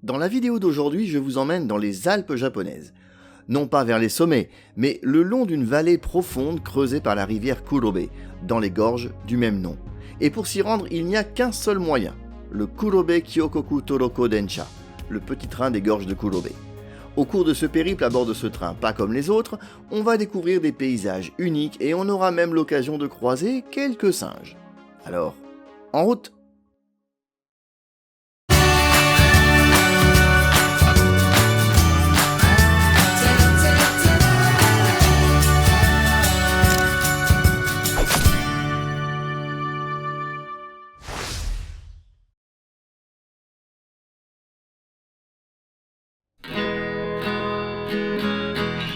Dans la vidéo d'aujourd'hui, je vous emmène dans les Alpes japonaises. Non pas vers les sommets, mais le long d'une vallée profonde creusée par la rivière Kurobe, dans les gorges du même nom. Et pour s'y rendre, il n'y a qu'un seul moyen, le Kurobe Kyokoku Toroko Densha, le petit train des gorges de Kurobe. Au cours de ce périple à bord de ce train, pas comme les autres, on va découvrir des paysages uniques et on aura même l'occasion de croiser quelques singes. Alors, en route!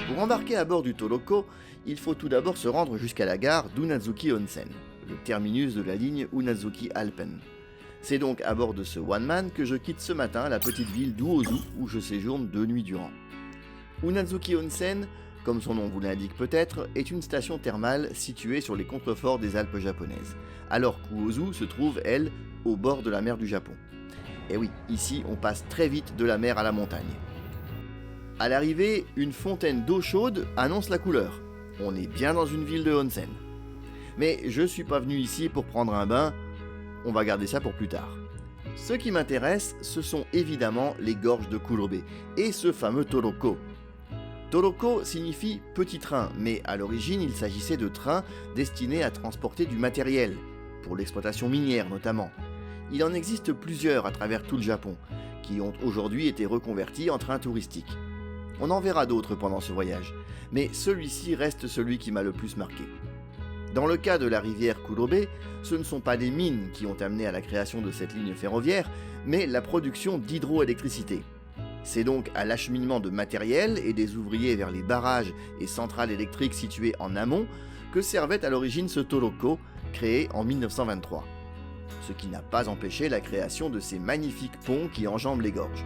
Pour embarquer à bord du Toroko, il faut tout d'abord se rendre jusqu'à la gare d'Unazuki Onsen, le terminus de la ligne Unazuki Alpen. C'est donc à bord de ce one-man que je quitte ce matin la petite ville d'Uozu où je séjourne 2 nuits durant. Unazuki Onsen, comme son nom vous l'indique peut-être, est une station thermale située sur les contreforts des Alpes japonaises, alors qu'Uozu se trouve, elle, au bord de la mer du Japon. Et oui, ici on passe très vite de la mer à la montagne. À l'arrivée, une fontaine d'eau chaude annonce la couleur. On est bien dans une ville de onsen. Mais je suis pas venu ici pour prendre un bain, on va garder ça pour plus tard. Ce qui m'intéresse, ce sont évidemment les gorges de Kurobe et ce fameux Toroko. Toroko signifie petit train, mais à l'origine il s'agissait de trains destinés à transporter du matériel, pour l'exploitation minière notamment. Il en existe plusieurs à travers tout le Japon, qui ont aujourd'hui été reconvertis en trains touristiques. On en verra d'autres pendant ce voyage, mais celui-ci reste celui qui m'a le plus marqué. Dans le cas de la rivière Kurobe, ce ne sont pas les mines qui ont amené à la création de cette ligne ferroviaire, mais la production d'hydroélectricité. C'est donc à l'acheminement de matériel et des ouvriers vers les barrages et centrales électriques situées en amont que servait à l'origine ce Toroko, créé en 1923. Ce qui n'a pas empêché la création de ces magnifiques ponts qui enjambent les gorges.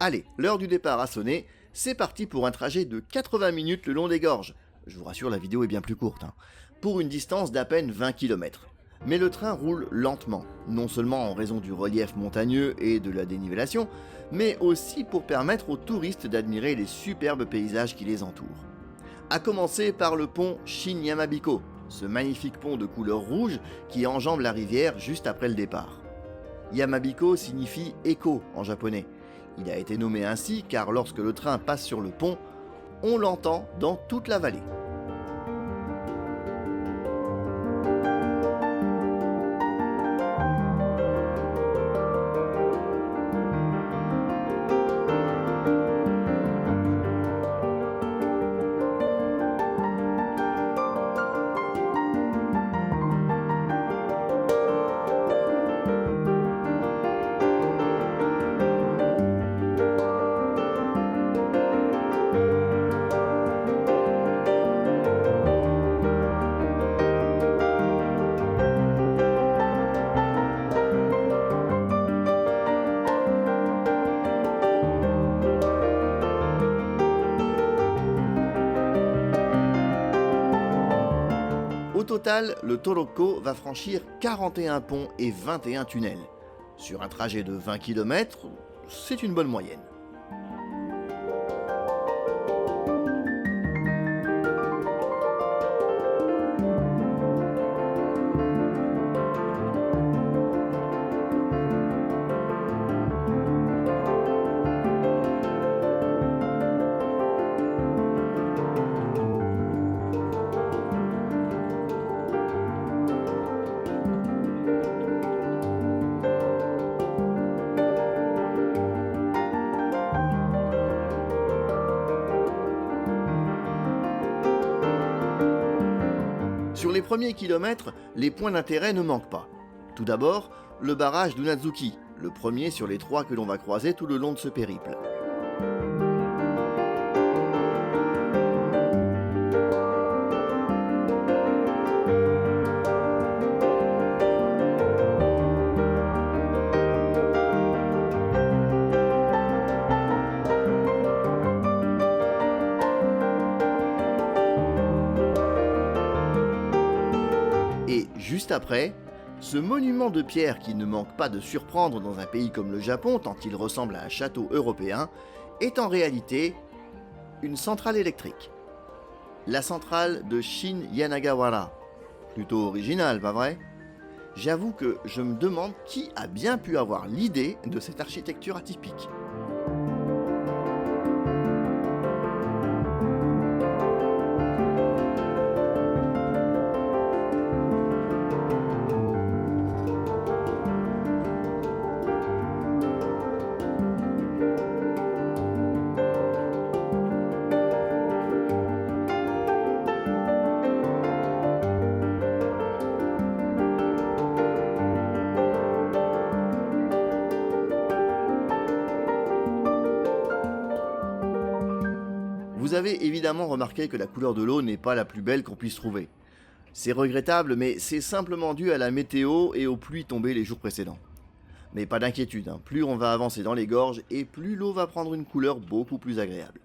Allez, l'heure du départ a sonné, c'est parti pour un trajet de 80 minutes le long des gorges. Je vous rassure, la vidéo est bien plus courte, pour une distance d'à peine 20 km. Mais le train roule lentement, non seulement en raison du relief montagneux et de la dénivellation, mais aussi pour permettre aux touristes d'admirer les superbes paysages qui les entourent. À commencer par le pont Shin-Yamabiko, ce magnifique pont de couleur rouge qui enjambe la rivière juste après le départ. Yamabiko signifie écho en japonais. Il a été nommé ainsi car lorsque le train passe sur le pont, on l'entend dans toute la vallée. total, le Toroko va franchir 41 ponts et 21 tunnels. Sur un trajet de 20 km, c'est une bonne moyenne. Sur les premiers kilomètres, les points d'intérêt ne manquent pas. Tout d'abord, le barrage d'Unazuki, le premier sur les 3 que l'on va croiser tout le long de ce périple. Et juste après, ce monument de pierre qui ne manque pas de surprendre dans un pays comme le Japon, tant il ressemble à un château européen, est en réalité une centrale électrique. La centrale de Shin Yanagawara. Plutôt original, pas vrai? J'avoue que je me demande qui a bien pu avoir l'idée de cette architecture atypique. Vous avez évidemment remarqué que la couleur de l'eau n'est pas la plus belle qu'on puisse trouver. C'est regrettable, mais c'est simplement dû à la météo et aux pluies tombées les jours précédents. Mais pas d'inquiétude, plus on va avancer dans les gorges et plus l'eau va prendre une couleur beaucoup plus agréable.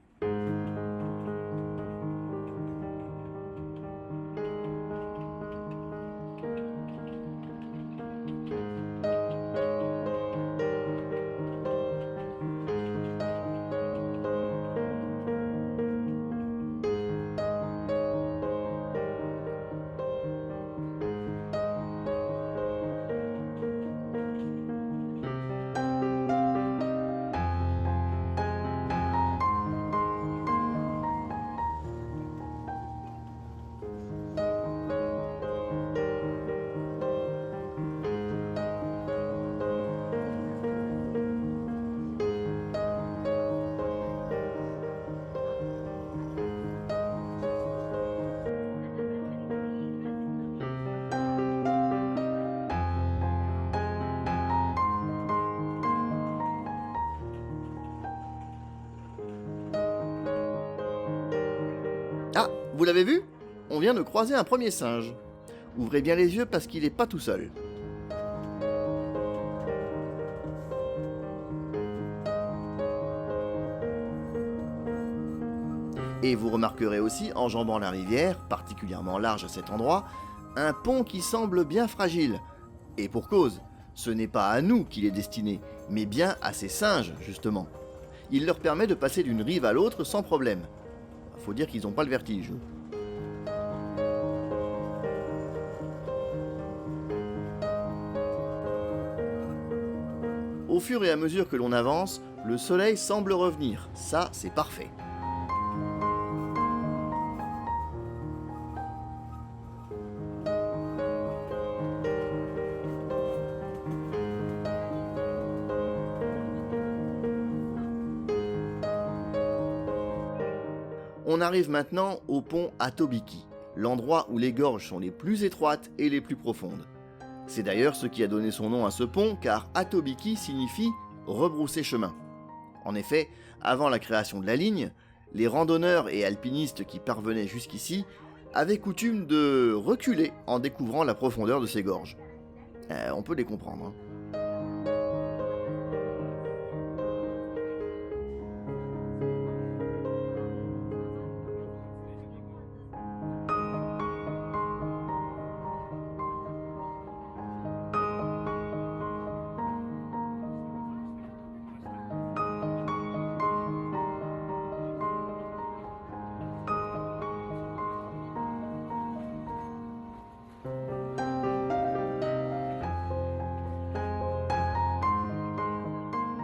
Ah, vous l'avez vu? On vient de croiser un premier singe. Ouvrez bien les yeux parce qu'il n'est pas tout seul. Et vous remarquerez aussi, enjambant la rivière, particulièrement large à cet endroit, un pont qui semble bien fragile. Et pour cause, ce n'est pas à nous qu'il est destiné, mais bien à ces singes, justement. Il leur permet de passer d'une rive à l'autre sans problème. Faut dire qu'ils n'ont pas le vertige. Au fur et à mesure que l'on avance, le soleil semble revenir. Ça, c'est parfait. On arrive maintenant au pont Atobiki, l'endroit où les gorges sont les plus étroites et les plus profondes. C'est d'ailleurs ce qui a donné son nom à ce pont, car Atobiki signifie rebrousser chemin. En effet, avant la création de la ligne, les randonneurs et alpinistes qui parvenaient jusqu'ici avaient coutume de reculer en découvrant la profondeur de ces gorges. On peut les comprendre.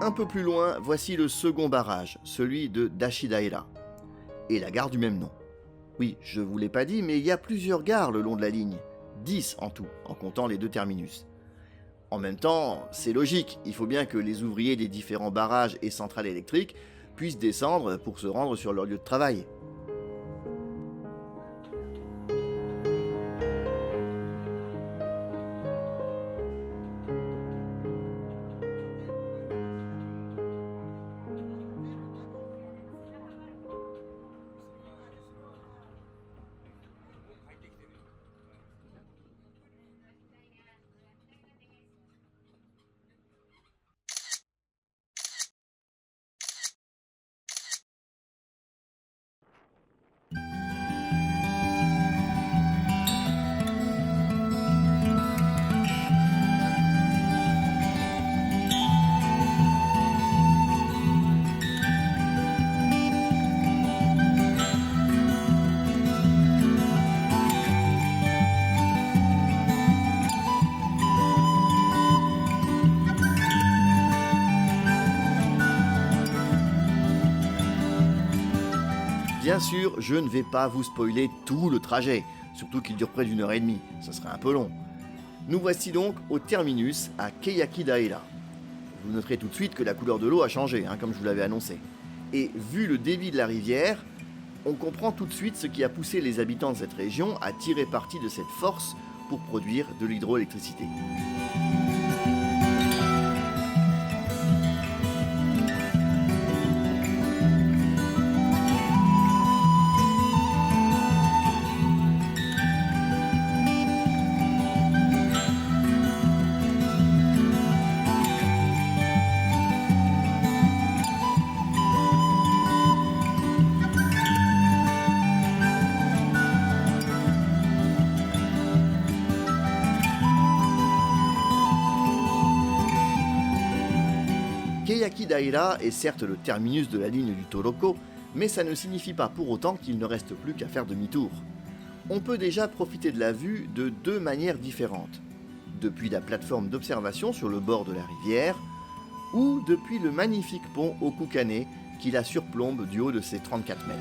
Un peu plus loin, voici le second barrage, celui de Dashidaira, et la gare du même nom. Oui, je vous l'ai pas dit, mais il y a plusieurs gares le long de la ligne, 10 en tout, en comptant les 2 terminus. En même temps, c'est logique, il faut bien que les ouvriers des différents barrages et centrales électriques puissent descendre pour se rendre sur leur lieu de travail. Bien sûr, je ne vais pas vous spoiler tout le trajet, surtout qu'il dure près d'1 h 30, ça serait un peu long. Nous voici donc au terminus à Keyaki-Daira. Vous noterez tout de suite que la couleur de l'eau a changé, comme je vous l'avais annoncé. Et vu le débit de la rivière, on comprend tout de suite ce qui a poussé les habitants de cette région à tirer parti de cette force pour produire de l'hydroélectricité. Keyaki-Daira est certes le terminus de la ligne du Toroko, mais ça ne signifie pas pour autant qu'il ne reste plus qu'à faire demi-tour. On peut déjà profiter de la vue de 2 manières différentes. Depuis la plateforme d'observation sur le bord de la rivière, ou depuis le magnifique pont Okukane qui la surplombe du haut de ses 34 mètres.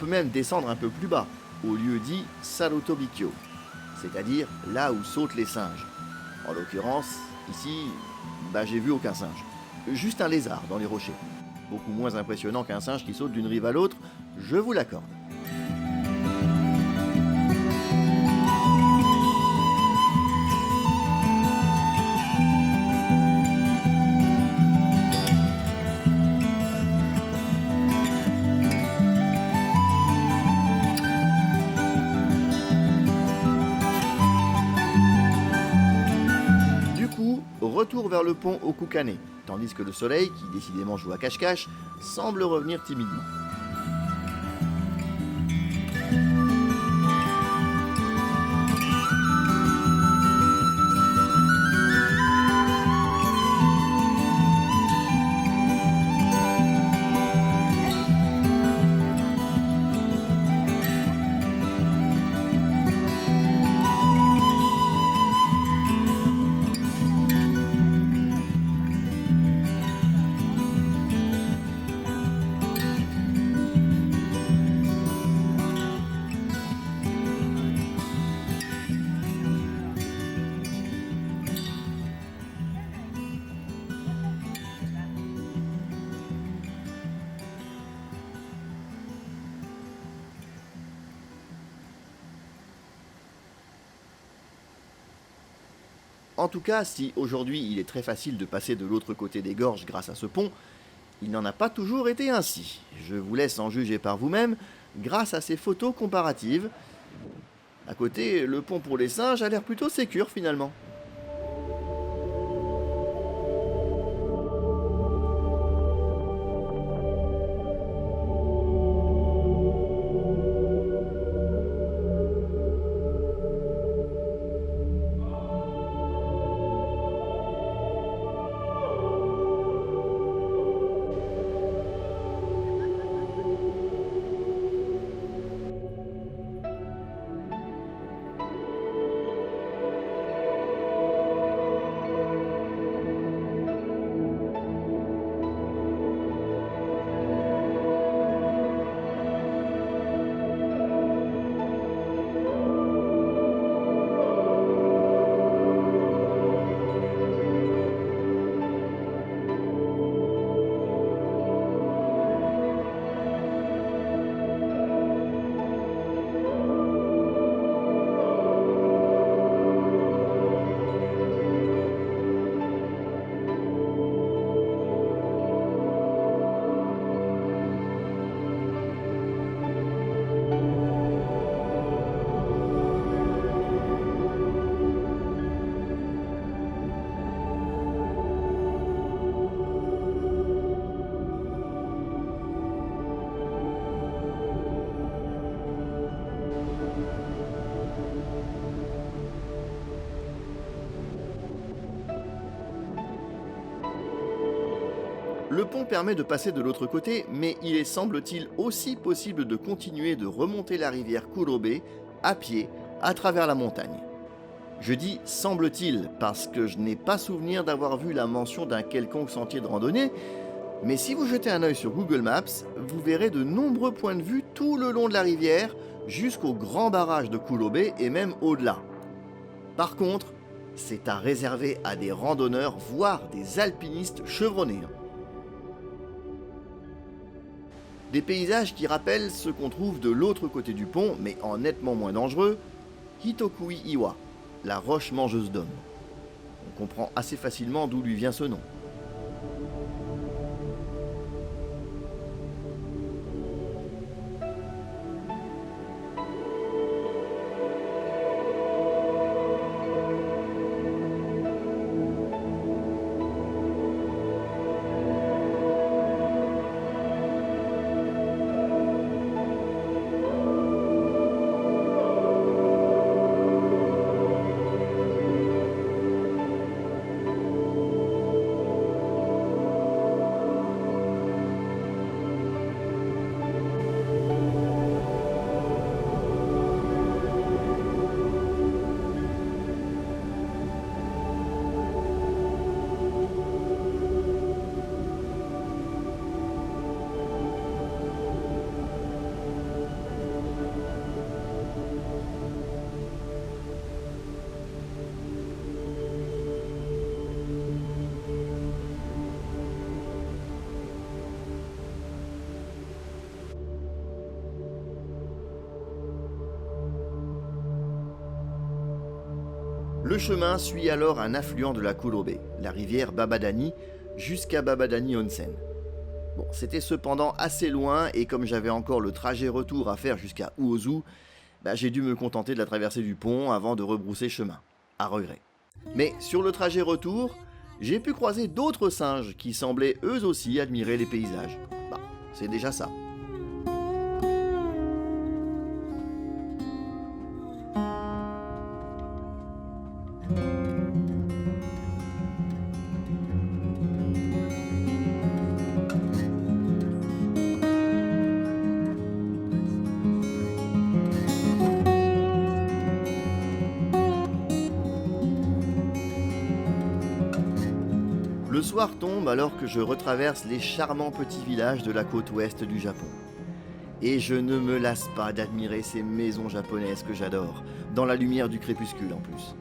Même descendre un peu plus bas, au lieu dit Sarutobikyo, c'est-à-dire là où sautent les singes. En l'occurrence, ici, j'ai vu aucun singe. Juste un lézard dans les rochers. Beaucoup moins impressionnant qu'un singe qui saute d'une rive à l'autre, je vous l'accorde. Retour vers le pont Okukane, tandis que le soleil, qui décidément joue à cache-cache, semble revenir timidement. En tout cas, si aujourd'hui il est très facile de passer de l'autre côté des gorges grâce à ce pont, il n'en a pas toujours été ainsi. Je vous laisse en juger par vous-même grâce à ces photos comparatives. À côté, le pont pour les singes a l'air plutôt sécure finalement. Le pont permet de passer de l'autre côté, mais il est semble-t-il aussi possible de continuer de remonter la rivière Kurobe à pied à travers la montagne. Je dis semble-t-il parce que je n'ai pas souvenir d'avoir vu la mention d'un quelconque sentier de randonnée, mais si vous jetez un œil sur Google Maps, vous verrez de nombreux points de vue tout le long de la rivière jusqu'au grand barrage de Kurobe et même au-delà. Par contre, c'est à réserver à des randonneurs, voire des alpinistes chevronnés. Des paysages qui rappellent ce qu'on trouve de l'autre côté du pont, mais en nettement moins dangereux, Hitokui Iwa, la roche mangeuse d'hommes. On comprend assez facilement d'où lui vient ce nom. Le chemin suit alors un affluent de la Kurobe, la rivière Babadani, jusqu'à Babadani Onsen. Bon, c'était cependant assez loin et comme j'avais encore le trajet retour à faire jusqu'à Uozu, j'ai dû me contenter de la traversée du pont avant de rebrousser chemin, à regret. Mais sur le trajet retour, j'ai pu croiser d'autres singes qui semblaient eux aussi admirer les paysages. C'est déjà ça. Le soir tombe alors que je retraverse les charmants petits villages de la côte ouest du Japon. Et je ne me lasse pas d'admirer ces maisons japonaises que j'adore, dans la lumière du crépuscule en plus.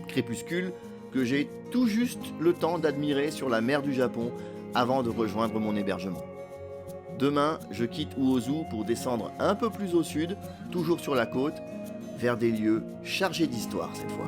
Crépuscule que j'ai tout juste le temps d'admirer sur la mer du Japon avant de rejoindre mon hébergement. Demain, je quitte Uozu pour descendre un peu plus au sud, toujours sur la côte, vers des lieux chargés d'histoire cette fois.